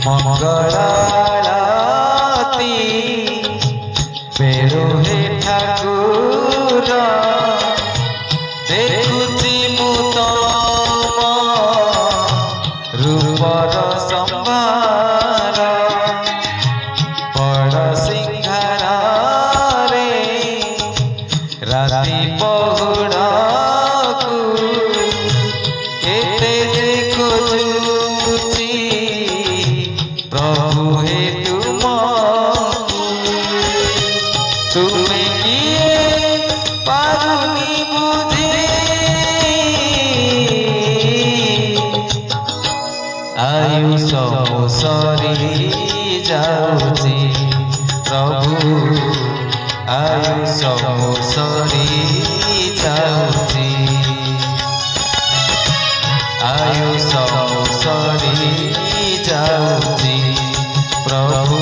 मंगलाती बेरो हे ठाकुर देखुची मु तम रूपर संभार बड़ सिंहार रे राति पहुड़ा केते खोजुची प्रभु हे तुम तुम्हें किए पारुनी बुझे आयुष मो सरी जाऊची प्रभु आयुष मो सरी जाऊची आयुष मो सरी जाऊची प्रभु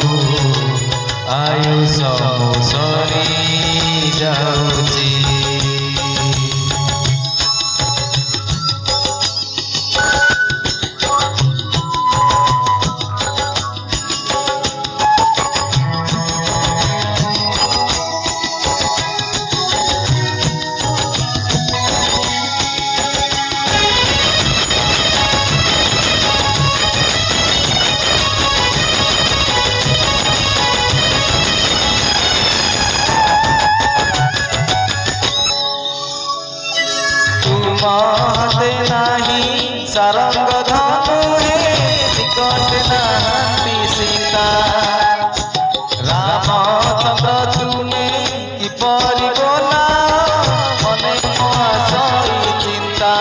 आयुष मो सरी जाऊची मते नाही सारंग धनु हे निकट नाहंती सीता रामचंद्र तुमे किपरि बोला मने मोहसई चिंता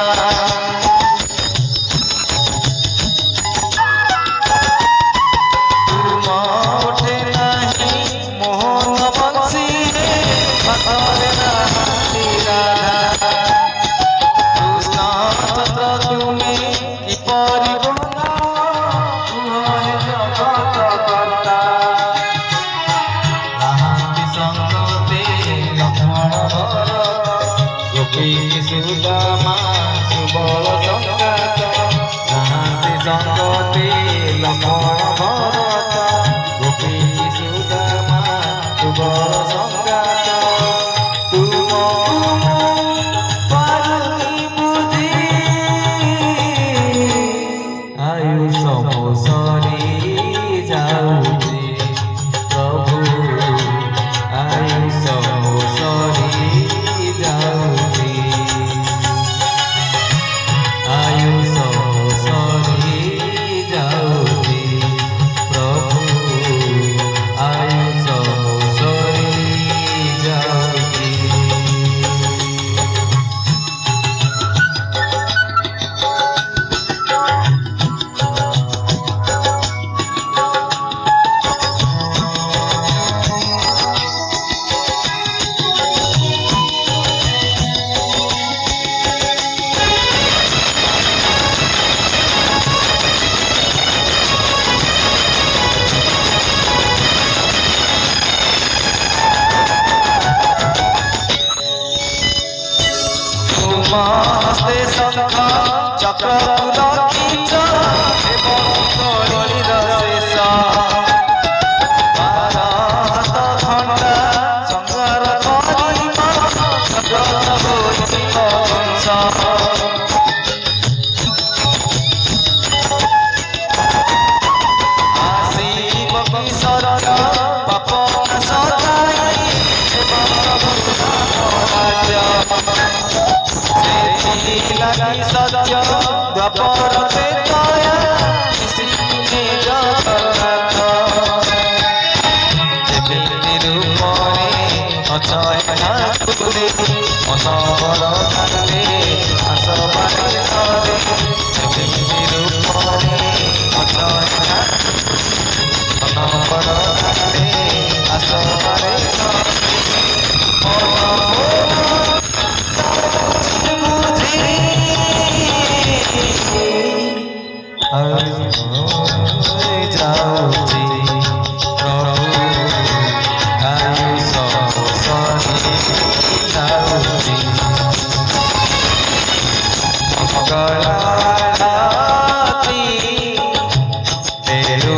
तुम उठे नाही मोहन बंसी पाखरे नाहंती राधा तुमे किपरि बोला तुहे जगत कर्ता राहंती संगते लक्ष्मण भरत गोपी सुदामा सुबल संगात राहंती संगते लक्ष्मण भरत गोपी सुदामा सुबल संगात आयुष मो सरी जाऊची प्रभु आयुष मो सरी जाऊची आयुष मो सरी जाऊची प्रभु आयुष मो सरी जाऊची मस्ते शंख चक्र तुलकीच एवं शरीर शेष भारत खंडा संगर करिब जगत होइब वंश आशिब की शरण पाप नाश जाई एवं प्रभु राज्य लगी सत्य द्वापर त्रेताया श्री जगन्नाथ जेमिति रूपरे अचय ठाकुरे अनवर काले आसमाने धरे जेमिति रूपरे अचय ठाकुरे अनवर काले आसमाने जाऊची प्रभु आयुष सरी जाऊची मंगलाती तेरू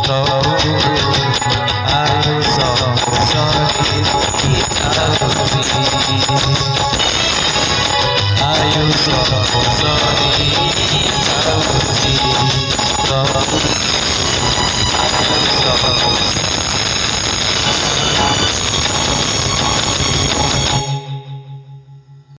ପ୍ରଭୁ